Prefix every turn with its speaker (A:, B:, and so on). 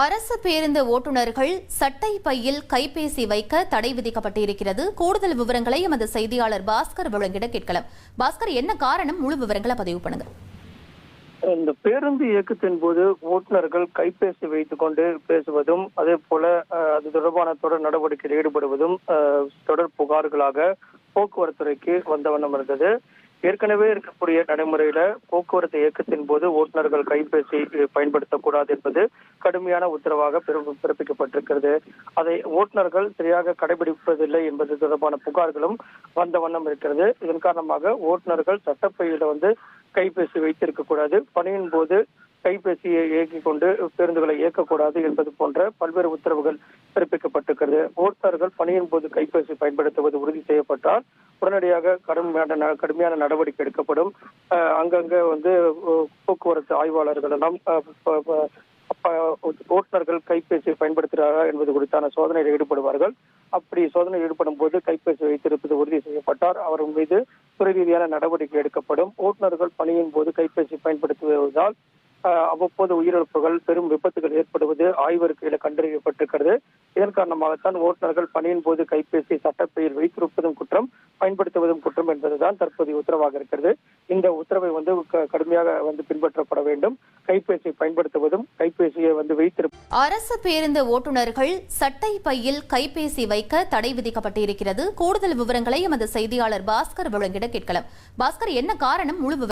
A: அரசு பேருந்து ஓட்டுநர்கள் சட்டை பையில் கைபேசி வைக்க தடை விதிக்கப்பட்டிருக்கிறது. கூடுதல் விவரங்களை எமது செய்தியாளர் பாஸ்கர் வழங்கிட கேட்கலாம். பாஸ்கர், என்ன காரணம்? முழு விவரங்களை பதிவு பண்ணுங்க.
B: இந்த பேருந்து இயக்கத்தின் போது ஓட்டுநர்கள் கைபேசி வைத்துக் கொண்டு பேசுவதும், அதே போல அது தொடர்பான தொடர் நடவடிக்கையில் ஈடுபடுவதும் தொடர் புகார்களாக போக்குவரத்துறைக்கு வந்த வண்ணம் இருந்தது. ஏற்கனவே இருக்கக்கூடிய நடைமுறையில போக்குவரத்து இயக்கத்தின் போது ஓட்டுநர்கள் கைபேசி பயன்படுத்தக்கூடாது என்பது கடுமையான உத்தரவாக பிறப்பிக்கப்பட்டிருக்கிறது. அதை ஓட்டுநர்கள் சரியாக கடைபிடிப்பதில்லை என்பது தொடர்பான புகார்களும் வந்த வண்ணம் இருக்கிறது. இதன் காரணமாக ஓட்டுநர்கள் சட்டப்பையில கைபேசி வைத்திருக்க கூடாது, பணியின் போது கைபேசியை இயக்கிக் கொண்டு பேருந்துகளை இயக்கக்கூடாது என்பது போன்ற பல்வேறு உத்தரவுகள் பிறப்பிக்கப்பட்டிருக்கிறது. ஓட்டுநர்கள் பணியின் போது கைபேசி பயன்படுத்துவது உறுதி செய்யப்பட்டால் உடனடியாக கடுமையான நடவடிக்கை எடுக்கப்படும். அங்கங்க போக்குவரத்து ஆய்வாளர்கள் எல்லாம் ஓட்டுநர்கள் கைபேசி பயன்படுத்துகிறாரா என்பது குறித்தான சோதனையில் ஈடுபடுவார்கள். அப்படி சோதனையில் ஈடுபடும் போது கைபேசி வைத்திருப்பது உறுதி செய்யப்பட்டால் அவர் மீது துறை ரீதியான நடவடிக்கை எடுக்கப்படும். ஓட்டுநர்கள் பணியின் போது கைபேசி பயன்படுத்துவதால் அவ்வப்போது உயிரிழப்புகள், பெரும் விபத்துகள் ஏற்படுவது ஆய்வறிக்கையில கண்டறியப்பட்டிருக்கிறது. இதன் காரணமாகத்தான் ஓட்டுநர்கள் பணியின் போது கைபேசி சட்டப்பையில் வைத்திருப்பதும் குற்றம், பயன்படுத்துவதும் குற்றம் என்பதுதான் தற்போதைய உத்தரவாக இருக்கிறது. இந்த உத்தரவை கடுமையாக பின்பற்றப்பட வேண்டும். கைபேசியை பயன்படுத்துவதும் கைபேசியை வைத்திருப்பதும்.
A: அரசு பேருந்து ஓட்டுநர்கள் சட்டை பையில் கைபேசி வைக்க தடை விதிக்கப்பட்டிருக்கிறது. கூடுதல் விவரங்களை எமது செய்தியாளர் பாஸ்கர் வழங்கிட கேட்கலாம். பாஸ்கர், என்ன காரணம்? முழு